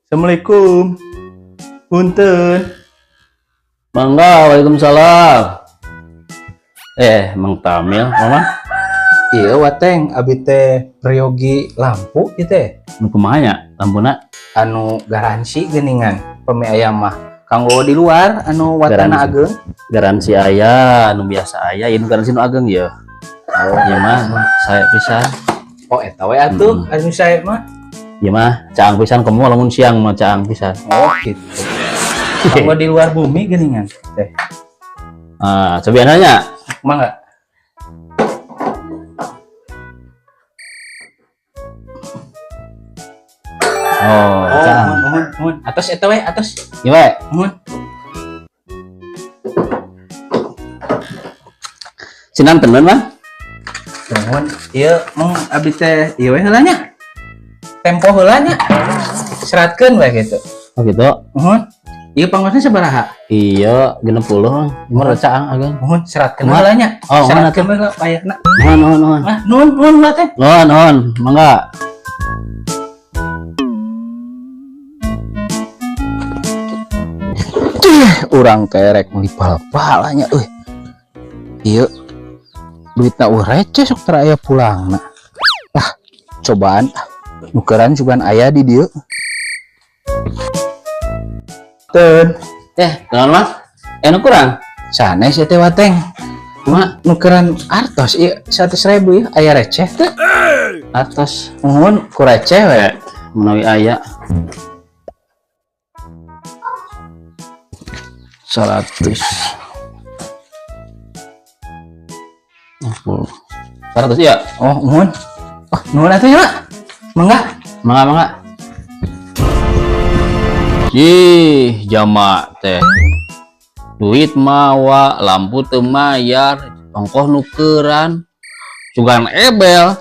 Assalamualaikum. Punten. Mangga, waalaikumsalam. Mang Tamil, mama? Iya wateng, abi teh peryogi lampu gitu. Nu kumaha nya lampuna? Anu garansi geningan pemi ayam mah. Kanggo di luar anu watana ageng. Garansi aya, anu biasa aya, ieu garansi nu ageng ya. Oh, Ieu mah saya pisan. oh eta we atuh anu saya mah. Ieu mah caang pisan kamu lamun siang mah caang pisan. Oh gitu. Kanggo di luar bumi geningan teh. Ah, coba nanya. Mangga. Oh, caang. Mohon. Atas eta we, atas. Ieu we. Mohon. Sinan tenan mah? Mohon. Ieu mung abi teh ieu we heula nya. Tempo heula nya. Seratkeun we gitu. Oh gitu. Mohon. Ieu pangosna sabaraha? Iya, 60. Imar caang ageng. Mohon seratkeun heula nya. Oh, Seratkeun heula payahna. Nuhun. Ah, nuhun lah teh. Nuhun, mangga. Urang kerek ngipal-palanya euy. Ieu duitna receh sok tara aya pulangna. Lah, cobaan nukeran cuman aya di dieu. Ten, Naon mah? Nu kurang? sanes ya teh wateng. Mah nukeran artos ieu 100.000 ya aya receh teh. Atas Mohon ku receh we. menawi aya 100. 100 ya? Oh, mohon. Oh, nuhun atuh ya, Mak. Mangga. Mangga. Ih, jamak teh. Duit mawa, lampu teu mayar, ongkos nukeran. Sugan ebel.